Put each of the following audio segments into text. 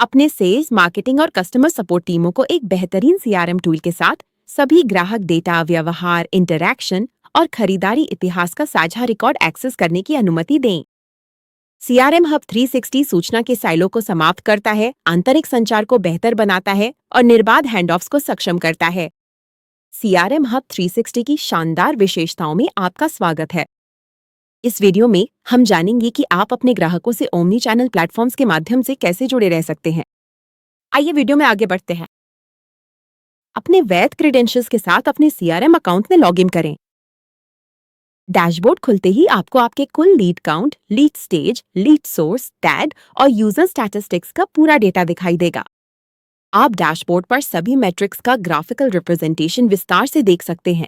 अपने sales, marketing और customer support टीमों को एक बेहतरीन सीआरएम टूल के साथ सभी ग्राहक डेटा, व्यवहार, इंटरैक्शन और खरीदारी इतिहास का साझा रिकॉर्ड एक्सेस करने की अनुमति दें। सीआरएम हब 360 सूचना के साइलो को समाप्त करता है, आंतरिक संचार को बेहतर बनाता है और निर्बाध हैंडऑफ्स को सक्षम करता है। सीआरएम हब 360 की शानदार विशेषताओं में आपका स्वागत है। इस वीडियो में हम जानेंगे कि आप अपने ग्राहकों से ओमनी चैनल प्लेटफॉर्म्स के माध्यम से कैसे जुड़े रह सकते हैं। आइए वीडियो में आगे बढ़ते हैं। अपने वैध क्रेडेंशियल्स के साथ अपने सीआरएम अकाउंट में लॉगिन करें। डैशबोर्ड खुलते ही आपको आपके कुल lead count, lead stage, lead source, tag और यूजर स्टैटिस्टिक्स का पूरा डेटा दिखाई देगा। आप डैशबोर्ड पर सभी मैट्रिक्स का ग्राफिकल रिप्रेजेंटेशन विस्तार से देख सकते हैं।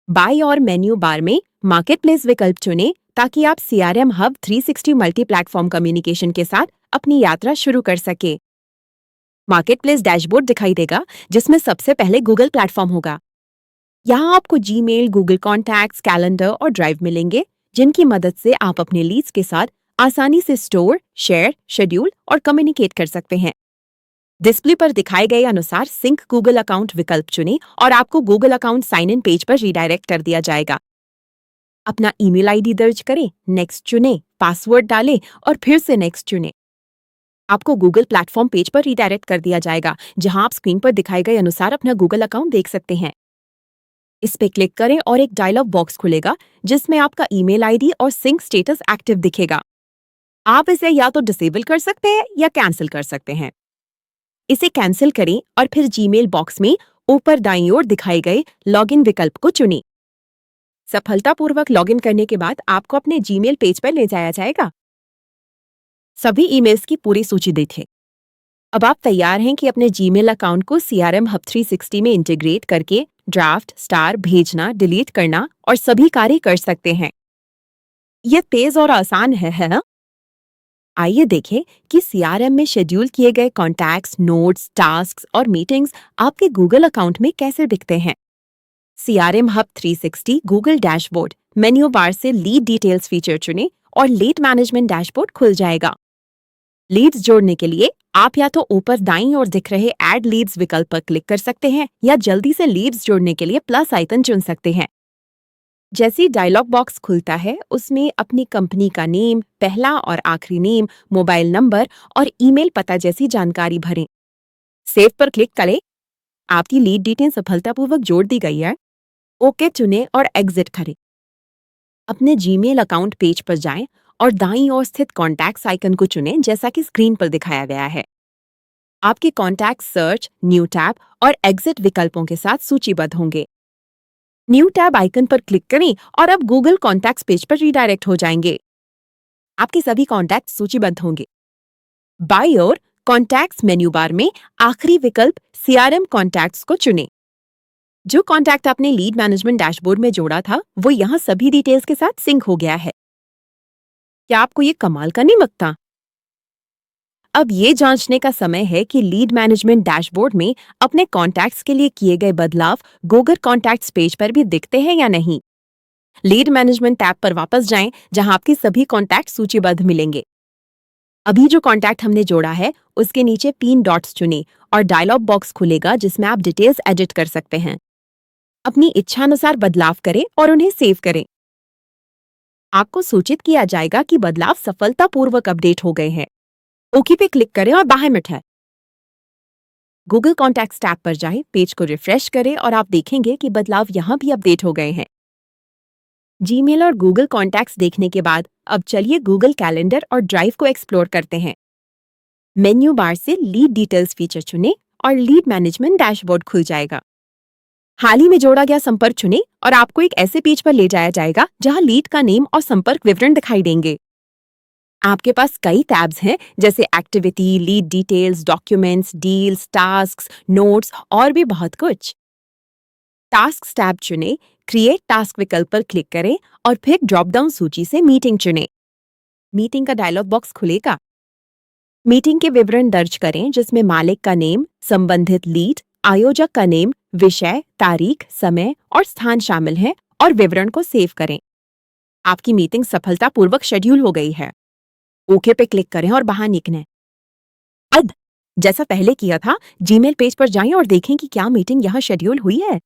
बाईं ओर मेन्यू बार में मार्केटप्लेस विकल्प चुनें ताकि आप CRM hub 360 multi platform communication के साथ अपनी यात्रा शुरू कर सके। मार्केटप्लेस डैशबोर्ड दिखाई देगा जिसमें सबसे पहले गूगल प्लेटफॉर्म होगा। यहाँ आपको जीमेल, गूगल कॉन्टैक्ट्स, कैलेंडर और ड्राइव मिलेंगे, जिनकी मदद से आप अपने लीड्स के साथ आसानी से स्टोर, शेयर, शेड्यूल और कम्युनिकेट कर सकते हैं। डिस्प्ले पर दिखाए गए अनुसार सिंक गूगल अकाउंट विकल्प चुनें और आपको Google account sign in page पर रीडायरेक्ट कर दिया जाएगा। अपना ईमेल आईडी दर्ज करें, नेक्स्ट चुनें, पासवर्ड डालें और फिर से नेक्स्ट चुनें। आपको गूगल प्लेटफॉर्म पेज पर रीडायरेक्ट कर दिया जाएगा, जहां आप स्क्रीन पर दिखाए गए अनुसार अपना गूगल अकाउंट देख सकते हैं। इस पे क्लिक करें और एक डायलॉग बॉक्स खुलेगा जिसमें आपका ईमेल आईडी और सिंक स्टेटस एक्टिव दिखेगा। आप इसे या तो डिसेबल कर सकते हैं या कैंसिल कर सकते हैं। इसे कैंसिल करें और फिर जीमेल बॉक्स में ऊपर दाईं ओर दिखाए गए लॉगिन विकल्प को चुनें। सफलतापूर्वक लॉगिन करने के बाद आपको अपने जीमेल पेज पर ले जाया जाएगा। सभी ईमेल्स की पूरी सूची देखें। अब आप तैयार हैं कि अपने जीमेल अकाउंट को सीआरएम हब 360 में इंटीग्रेट करके ड्राफ्ट, स्टार, भेजना, डिलीट करना और सभी कार्य कर सकते हैं। यह तेज और आसान है ना? आइए देखें कि सीआरएम में शेड्यूल किए गए कॉन्टैक्ट्स, नोट्स, टास्क्स और मीटिंग्स आपके गूगल अकाउंट में कैसे दिखते हैं। CRM hub 360 Google dashboard menu bar से लीड डिटेल्स फीचर चुनें और लीड मैनेजमेंट डैशबोर्ड खुल जाएगा। लीड्स जोड़ने के लिए आप या तो ऊपर दाईं ओर दिख रहे ऐड लीड्स विकल्प पर क्लिक कर सकते हैं या जल्दी से लीड्स जोड़ने के लिए प्लस आइकन चुन सकते हैं। जैसे डायलॉग बॉक्स खुलता है, उसमें अपनी कंपनी का नेम, पहला और आखिरी नेम, मोबाइल नंबर और ईमेल पता जैसी जानकारी भरें। सेव पर क्लिक करें। आपकी लीड डिटेल सफलतापूर्वक जोड़ दी गई है। ओके चुनें और एग्जिट करें। अपने जीमेल अकाउंट पेज पर जाएं और दाईं ओर स्थित कॉन्टैक्ट्स आइकन को चुनें जैसा कि स्क्रीन पर दिखाया गया है। आपके कॉन्टैक्ट सर्च, न्यू टैब और एग्जिट विकल्पों के साथ सूचीबद्ध होंगे। न्यू टैब आइकन पर क्लिक करें और अब गूगल कॉन्टैक्ट्स पेज पर रीडायरेक्ट हो जाएंगे। आपके सभी कॉन्टैक्ट्स सूचीबद्ध होंगे। बाईं ओर कॉन्टैक्ट्स मेन्यू बार में आखिरी विकल्प सीआरएम कॉन्टैक्ट्स को चुनें। जो कॉन्टैक्ट आपने लीड मैनेजमेंट डैशबोर्ड में जोड़ा था, वो यहाँ सभी डिटेल्स के साथ सिंक हो गया है। क्या आपको ये कमाल का नहीं लगता? अब ये जांचने का समय है कि लीड मैनेजमेंट डैशबोर्ड में अपने कॉन्टैक्ट्स के लिए किए गए बदलाव गूगल कॉन्टैक्ट्स पेज पर भी दिखते हैं या नहीं। लीड मैनेजमेंट टैब पर वापस जाएं, जहां आपके सभी कॉन्टैक्ट सूचीबद्ध मिलेंगे। अभी जो कॉन्टैक्ट हमने जोड़ा है, उसके नीचे 3 डॉट्स चुनें और डायलॉग बॉक्स खुलेगा जिसमें आप डिटेल्स एडिट कर सकते हैं। अपनी इच्छानुसार बदलाव करें और उन्हें सेव करें। आपको सूचित किया जाएगा कि बदलाव सफलतापूर्वक अपडेट हो गए हैं। ओके पे क्लिक करें और बाहर मिटाएं। गूगल कॉन्टैक्ट्स टैब पर जाएं, पेज को रिफ्रेश करें और आप देखेंगे कि बदलाव यहाँ भी अपडेट हो गए हैं। जीमेल और गूगल कॉन्टैक्ट्स देखने के बाद अब चलिए गूगल कैलेंडर और ड्राइव को एक्सप्लोर करते हैं। मेन्यू बार से लीड डिटेल्स फीचर चुनें और लीड मैनेजमेंट डैशबोर्ड खुल जाएगा। हाल ही में जोड़ा गया संपर्क चुनें और आपको एक ऐसे पेज पर ले जाया जाएगा जहां लीड का नेम और संपर्क विवरण दिखाई देंगे। आपके पास कई टैब्स हैं जैसे activity, lead details, documents, deals, tasks, notes और भी बहुत कुछ। टास्क्स टैब चुनें, क्रिएट टास्क विकल्प पर क्लिक करें और फिर ड्रॉप डाउन सूची से मीटिंग चुनें। मीटिंग का डायलॉग बॉक्स खुलेगा। मीटिंग के विवरण दर्ज करें जिसमें मालिक का नेम, संबंधित लीड, आयोजक का नेम, विषय, तारीख, समय और स्थान शामिल हैं और विवरण को सेव करें। आपकी मीटिंग सफलतापूर्वक शेड्यूल हो गई है। ओके पे क्लिक करें और बाहर निकलें। अब जैसा पहले किया था, जीमेल पेज पर जाएं और देखें कि क्या मीटिंग यहाँ शेड्यूल हुई है।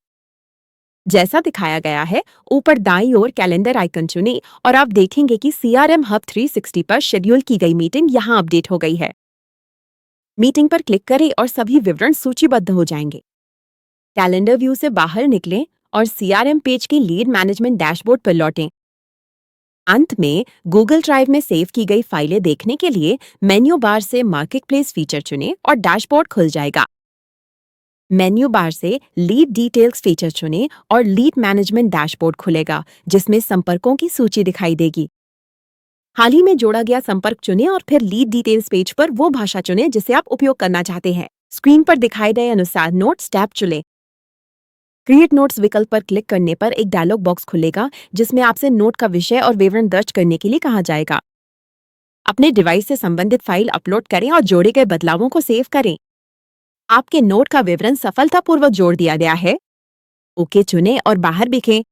जैसा दिखाया गया है, ऊपर दाईं ओर कैलेंडर आइकन चुनें और आप देखेंगे कि सीआरएम हब 360 पर शेड्यूल की गई मीटिंग यहाँ अपडेट हो गई है। मीटिंग पर क्लिक करें और सभी विवरण सूचीबद्ध हो जाएंगे। कैलेंडर व्यू से बाहर निकलें और सीआरएम पेज की लीड मैनेजमेंट डैशबोर्ड पर लौटें। अंत में गूगल ड्राइव में सेव की गई फाइलें देखने के लिए मेन्यू बार से मार्केटप्लेस फीचर चुनें और डैशबोर्ड खुल जाएगा। मेन्यू बार से लीड डिटेल्स फीचर चुनें और लीड मैनेजमेंट डैशबोर्ड खुलेगा, जिसमें संपर्कों की सूची दिखाई देगी। हाल ही में जोड़ा गया संपर्क चुनें और फिर लीड डिटेल्स पेज पर वो भाषा चुनें जिसे आप उपयोग करना चाहते हैं। स्क्रीन पर दिखाए गए अनुसार नोट्स टैब चुनें। क्रिएट नोट्स विकल्प पर क्लिक करने पर एक डायलॉग बॉक्स खुलेगा, जिसमें आपसे नोट का विषय और विवरण दर्ज करने के लिए कहा जाएगा। अपने डिवाइस से संबंधित फाइल अपलोड करें और जोड़े गए बदलावों को सेव करें। आपके नोट का विवरण सफलतापूर्वक जोड़ दिया गया है। ओके चुनें और बाहर दिखें।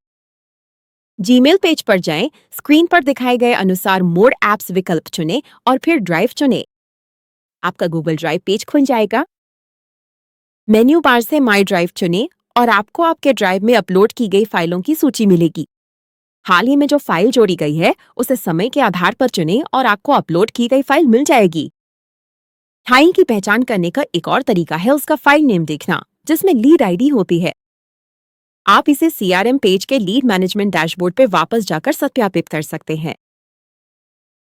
जीमेल पेज पर जाएं, स्क्रीन पर दिखाए गए अनुसार मोड एप्स विकल्प चुनें और फिर ड्राइव चुनें। आपका गूगल ड्राइव पेज खुल जाएगा। मेन्यू बार से माई ड्राइव चुनें और आपको आपके ड्राइव में अपलोड की गई फाइलों की सूची मिलेगी। हाल ही में जो फाइल जोड़ी गई है उसे समय के आधार पर चुनें और आपको अपलोड की गई फाइल मिल जाएगी। फाइल की पहचान करने का एक और तरीका है उसका फाइल नेम देखना, जिसमें लीड आईडी होती है। आप इसे सीआरएम पेज के लीड मैनेजमेंट डैशबोर्ड पर वापस जाकर सत्यापित कर सकते हैं।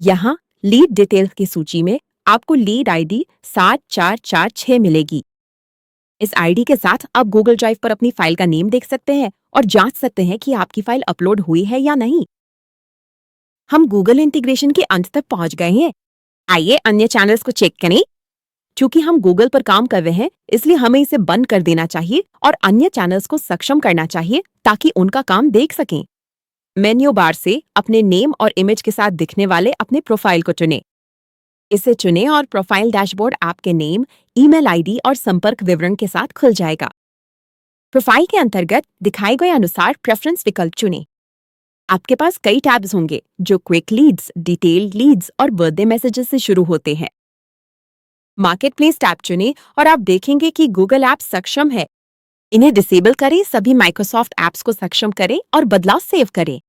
यहाँ लीड डिटेल्स की सूची में आपको लीड आईडी 7446 मिलेगी। इस आईडी के साथ आप गूगल ड्राइव पर अपनी फाइल का नेम देख सकते हैं और जांच सकते हैं कि आपकी फाइल अपलोड हुई है या नहीं। हम गूगल इंटीग्रेशन के अंत तक पहुंच गए हैं। आइए अन्य चैनल्स को चेक करें। क्योंकि हम गूगल पर काम कर रहे हैं, इसलिए हमें इसे बंद कर देना चाहिए और अन्य चैनल्स को सक्षम करना चाहिए ताकि उनका काम देख सकें। मेन्यू बार से अपने नेम और इमेज के साथ दिखने वाले अपने प्रोफाइल को चुनें। इसे चुनें और प्रोफाइल डैशबोर्ड आपके नेम, ईमेल आईडी और संपर्क विवरण के साथ खुल जाएगा। प्रोफाइल के अंतर्गत दिखाए गए अनुसार प्रेफरेंस विकल्प चुनें। आपके पास कई टैब्स होंगे जो क्विक लीड्स, डिटेल्ड लीड्स और बर्थडे मैसेजेस से शुरू होते हैं। मार्केटप्लेस टैब चुनें और आप देखेंगे कि गूगल ऐप सक्षम है। इन्हें डिसेबल करें, सभी माइक्रोसॉफ्ट ऐप्स को सक्षम करें और बदलाव सेव करें।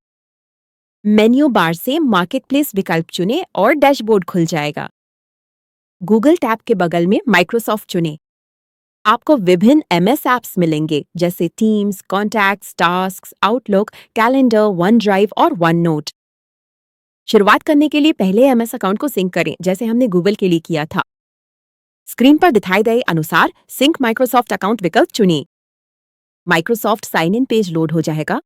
मेन्यू बार से मार्केटप्लेस विकल्प चुनें और डैशबोर्ड खुल जाएगा। गूगल टैब के बगल में माइक्रोसॉफ्ट चुनें। आपको विभिन्न एमएस ऐप्स मिलेंगे जैसे teams, contacts, tasks, outlook, calendar, one drive और वन नोट। शुरुआत करने के लिए पहले एमएस अकाउंट को सिंक करें, जैसे हमने गूगल के लिए किया था। स्क्रीन पर दिखाए गए अनुसार सिंक माइक्रोसॉफ्ट अकाउंट विकल्प चुनिए। Microsoft sign in page load हो जाएगा।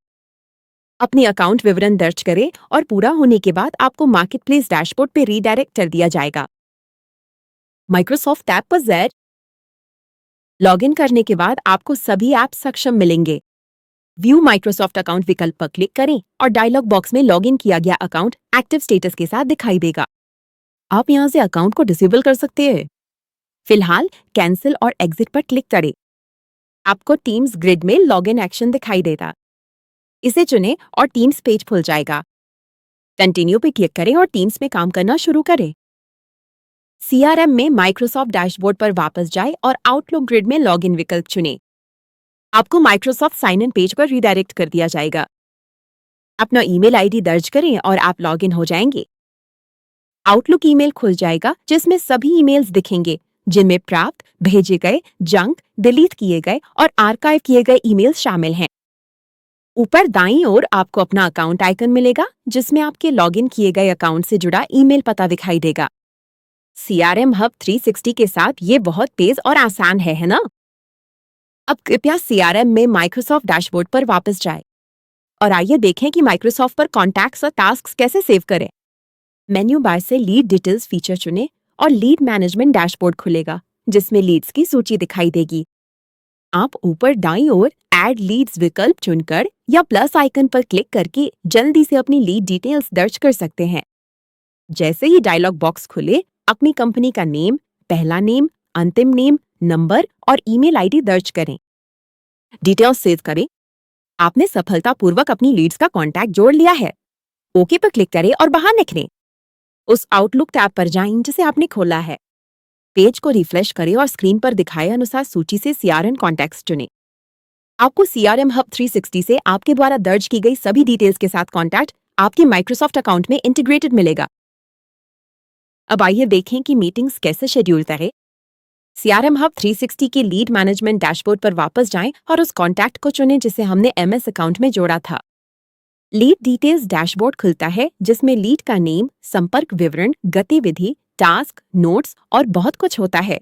अपनी अकाउंट विवरण दर्ज करें और पूरा होने के बाद आपको मार्केटप्लेस डैशबोर्ड पे रीडायरेक्ट कर दिया जाएगा। माइक्रोसॉफ्ट टैब पर ज़र लॉगिन करने के बाद आपको सभी ऐप सक्षम मिलेंगे। व्यू माइक्रोसॉफ्ट अकाउंट विकल्प पर क्लिक करें और डायलॉग बॉक्स में लॉगिन किया गया अकाउंट एक्टिव स्टेटस के साथ दिखाई देगा। आप यहां से अकाउंट को डिसेबल कर सकते हैं। फिलहाल कैंसिल और एग्जिट पर क्लिक करें। आपको टीम्स ग्रिड में लॉगिन एक्शन दिखाई देगा। इसे चुनें और टीम्स पेज खुल जाएगा। कंटिन्यू पे क्लिक करें और टीम्स में काम करना शुरू करें। सीआरएम में माइक्रोसॉफ्ट डैशबोर्ड पर वापस जाएं और आउटलुक ग्रिड में लॉगिन विकल्प चुनें। आपको माइक्रोसॉफ्ट साइन इन पेज पर रीडायरेक्ट कर दिया जाएगा। अपना ईमेल आईडी दर्ज करें और आप लॉगिन हो जाएंगे। आउटलुक ईमेल खुल जाएगा जिसमें सभी ईमेल्स दिखेंगे जिनमें प्राप्त, भेजे गए, जंक, डिलीट किए गए और आर्काइव किए गए ईमेल शामिल हैं। ऊपर दाईं ओर आपको अपना अकाउंट आइकन मिलेगा जिसमें आपके लॉगिन किए गए अकाउंट से जुड़ा ईमेल पता दिखाई देगा। सीआरएम हब 360 के साथ ये बहुत तेज और आसान है ना? अब कृपया सीआरएम में माइक्रोसॉफ्ट डैशबोर्ड पर वापस जाएं और आइए देखें कि माइक्रोसॉफ्ट पर कॉन्टैक्ट्स और टास्क्स कैसे सेव करें। मेन्यू बार से लीड डिटेल्स फीचर चुनें और लीड मैनेजमेंट डैशबोर्ड खुलेगा जिसमें लीड्स की सूची दिखाई देगी। आप ऊपर दाईं ओर ऐड लीड्स विकल्प चुनकर या प्लस आइकन पर क्लिक करके जल्दी से अपनी लीड डिटेल्स दर्ज कर सकते हैं। जैसे ही डायलॉग बॉक्स खुले, अपनी कंपनी का नेम, पहला नेम, अंतिम नेम, नंबर और ईमेल आईडी दर्ज करें। डिटेल्स सेव करें। आपने सफलतापूर्वक अपनी लीड्स का कॉन्टैक्ट जोड़ लिया है। ओके पर क्लिक करें और बाहर निकलें। उस आउटलुक टैब पर जाएं जिसे आपने खोला है। पेज को रिफ्रेश करें और स्क्रीन पर दिखाए अनुसार सूची से सीआरएम कॉन्टैक्ट्स चुनें। आपको सीआरएम हब 360 से आपके द्वारा दर्ज की गई सभी डिटेल्स के साथ कॉन्टैक्ट आपके माइक्रोसॉफ्ट अकाउंट में इंटीग्रेटेड मिलेगा। अब आइए देखें कि मीटिंग्स कैसे शेड्यूल करें। सीआरएम हब 360 के लीड मैनेजमेंट डैशबोर्ड पर वापस जाएं और उस कॉन्टैक्ट को चुनें जिसे हमने एमएस अकाउंट में जोड़ा था। लीड डिटेल्स डैशबोर्ड खुलता है जिसमें लीड का नेम, संपर्क विवरण, गतिविधि, टास्क, नोट्स और बहुत कुछ होता है।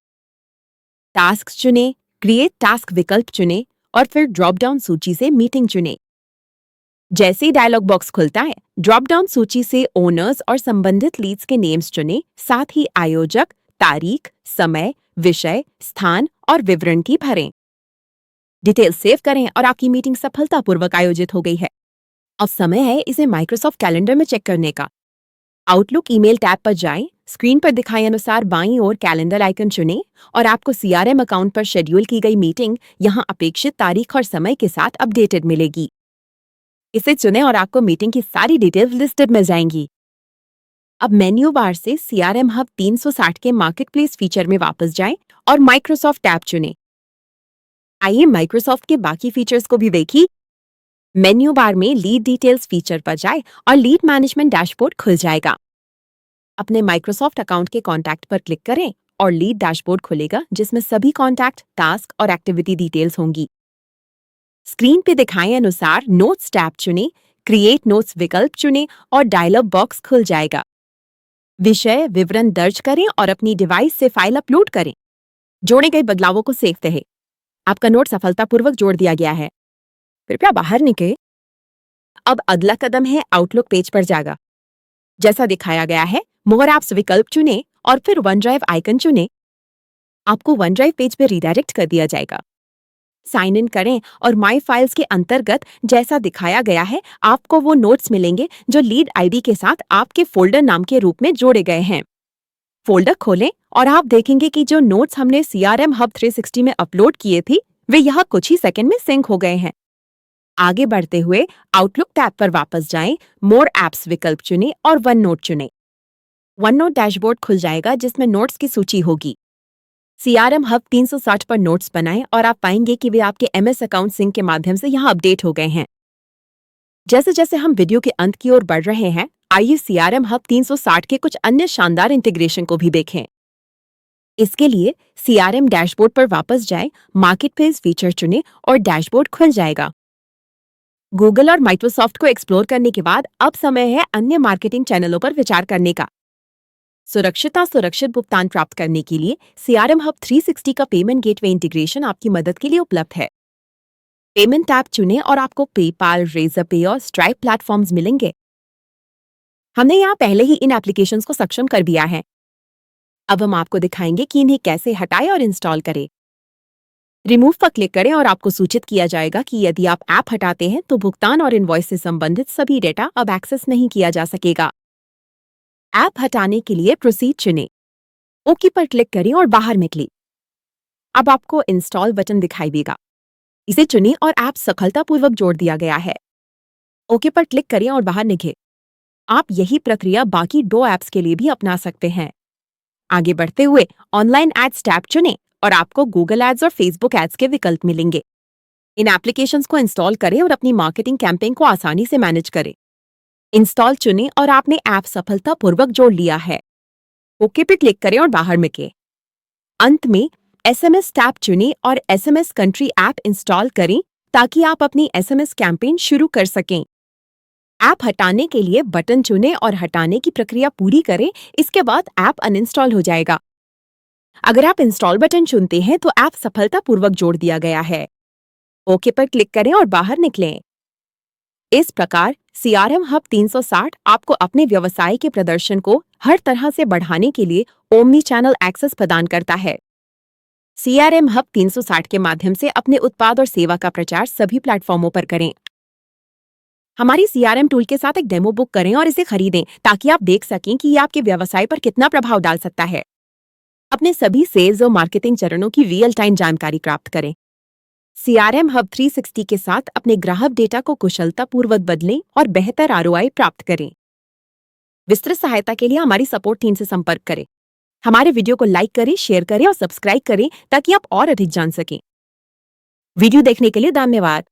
टास्क चुनें, क्रिएट टास्क विकल्प चुनें और फिर ड्रॉप डाउन सूची से मीटिंग चुनें। जैसे ही डायलॉग बॉक्स खुलता है, ड्रॉप डाउन सूची से ओनर्स और संबंधित लीड्स के नेम्स चुनें, साथ ही आयोजक, तारीख, समय, विषय, स्थान और विवरण की भरें। डिटेल सेव करें और आपकी मीटिंग सफलतापूर्वक आयोजित हो गई है। अब समय है इसे माइक्रोसॉफ्ट कैलेंडर में चेक करने का। आउटलुक ईमेल टैब पर जाएं, स्क्रीन पर दिखाए अनुसार बाईं ओर कैलेंडर आइकन चुनें और आपको सीआरएम अकाउंट पर शेड्यूल की गई मीटिंग यहां अपेक्षित तारीख और समय के साथ अपडेटेड मिलेगी। इसे चुनें और आपको मीटिंग की सारी डिटेल्स लिस्टेड मिल जाएंगी। अब मेन्यू बार से सीआरएम हब 360 के मार्केटप्लेस फीचर में वापस जाएं और माइक्रोसॉफ्ट टैब चुनें। आइए माइक्रोसॉफ्ट के बाकी फीचर्स को भी देखिए। मेन्यू बार में लीड डिटेल्स फीचर पर जाएं और लीड मैनेजमेंट डैशबोर्ड खुल जाएगा। अपने माइक्रोसॉफ्ट अकाउंट के कॉन्टैक्ट पर क्लिक करें और लीड डैशबोर्ड खुलेगा जिसमें सभी कॉन्टैक्ट, टास्क और एक्टिविटी डिटेल्स होंगी। स्क्रीन पे दिखाए अनुसार नोट्स टैब चुनें, क्रिएट नोट्स विकल्प चुनें और डायलॉग बॉक्स खुल जाएगा। विषय विवरण दर्ज करें और अपनी डिवाइस से फाइल अपलोड करें। जोड़े गए बदलावों को सेव करें। आपका नोट सफलतापूर्वक जोड़ दिया गया है। कृपया बाहर निकले। अब अगला कदम है आउटलुक पेज पर जाएगा। जैसा दिखाया गया है, मोर ऐप्स विकल्प चुनें और फिर वन ड्राइव आइकन चुनें। आपको वन ड्राइव पेज पर रिडायरेक्ट कर दिया जाएगा। साइन इन करें और माई फाइल्स के अंतर्गत जैसा दिखाया गया है आपको वो नोट्स मिलेंगे जो लीड आईडी के साथ आपके फोल्डर नाम के रूप में जोड़े गए हैं। फोल्डर खोलें और आप देखेंगे कि जो नोट्स हमने सीआरएम हब 360 में अपलोड किए थे वे यहाँ कुछ ही सेकंड में सिंक हो गए हैं। आगे बढ़ते हुए आउटलुक टैब पर वापस जाएं, मोर ऐप्स विकल्प चुनें और वन नोट चुनें। वन नोट डैशबोर्ड खुल जाएगा जिसमें नोट्स की सूची होगी। सीआरएम हब 360 पर नोट्स बनाएं और आप पाएंगे कि वे आपके एमएस अकाउंट सिंक के माध्यम से यहाँ अपडेट हो गए हैं। जैसे जैसे हम वीडियो के अंत की ओर बढ़ रहे हैं, आइए सीआरएम हब 360 के कुछ अन्य शानदार इंटीग्रेशन को भी देखें। इसके लिए सीआरएम डैशबोर्ड पर वापस जाएं, मार्केटप्लेस फीचर चुनें और डैशबोर्ड खुल जाएगा। गूगल और माइक्रोसॉफ्ट को एक्सप्लोर करने के बाद अब समय है अन्य मार्केटिंग चैनलों पर विचार करने का। सुरक्षित भुगतान प्राप्त करने के लिए सीआरएम हब 360 का पेमेंट गेटवे इंटीग्रेशन आपकी मदद के लिए उपलब्ध है। पेमेंट टैब चुनें और आपको पेपाल, रेजरपे और स्ट्राइप प्लेटफॉर्म्स मिलेंगे। हमने यहाँ पहले ही इन एप्लीकेशंस को सक्षम कर दिया है। अब हम आपको दिखाएंगे कि इन्हें कैसे हटाएं और इंस्टॉल करें। रिमूव पर क्लिक करें और आपको सूचित किया जाएगा कि यदि आप ऐप हटाते हैं तो भुगतान और इनवॉइस से संबंधित सभी डेटा अब एक्सेस नहीं किया जा सकेगा। ऐप हटाने के लिए प्रोसीड चुनें। ओके पर क्लिक करें और बाहर निकलें। अब आपको इंस्टॉल बटन दिखाई देगा। इसे चुनें और ऐप सफलतापूर्वक जोड़ दिया गया है। ओके पर क्लिक करें और बाहर निकलें। आप यही प्रक्रिया बाकी 2 ऐप्स के लिए भी अपना सकते हैं। आगे बढ़ते हुए ऑनलाइन एड्स टैब चुनें और आपको गूगल एड्स और फेसबुक एड्स के विकल्प मिलेंगे। इन एप्लीकेशंस को इंस्टॉल करें और अपनी मार्केटिंग कैंपेन को आसानी से मैनेज करें। इंस्टॉल चुनें और आपने ऐप सफलतापूर्वक जोड़ लिया है। ओके पे क्लिक करें और बाहर निकलें। अंत में एसएमएस टैब चुनें और एसएमएस कंट्री ऐप इंस्टॉल करें ताकि आप अपनी एसएमएस कैंपेन शुरू कर सकें। ऐप हटाने के लिए बटन चुनें और हटाने की प्रक्रिया पूरी करें। इसके बाद ऐप अनइंस्टॉल हो जाएगा। अगर आप इंस्टॉल बटन चुनते हैं तो ऐप सफलतापूर्वक जोड़ दिया गया है। ओके पर क्लिक करें और बाहर निकलें। इस प्रकार सीआरएम हब 360 आपको अपने व्यवसाय के प्रदर्शन को हर तरह से बढ़ाने के लिए ओमनी चैनल एक्सेस प्रदान करता है। सीआरएम हब 360 के माध्यम से अपने उत्पाद और सेवा का प्रचार सभी प्लेटफॉर्मों पर करें। हमारी सीआरएम टूल के साथ एक डेमो बुक करें और इसे खरीदें ताकि आप देख सकें कि ये आपके व्यवसाय पर कितना प्रभाव डाल सकता है। अपने सभी सेल्स और मार्केटिंग चरणों की रियल टाइम जानकारी प्राप्त करें। सीआरएम हब 360 के साथ अपने ग्राहक डेटा को कुशलतापूर्वक बदलें और बेहतर आरओआई प्राप्त करें। विस्तृत सहायता के लिए हमारी सपोर्ट टीम से संपर्क करें। हमारे वीडियो को लाइक करें, शेयर करें और सब्सक्राइब करें ताकि आप और अधिक जान सकें। वीडियो देखने के लिए धन्यवाद।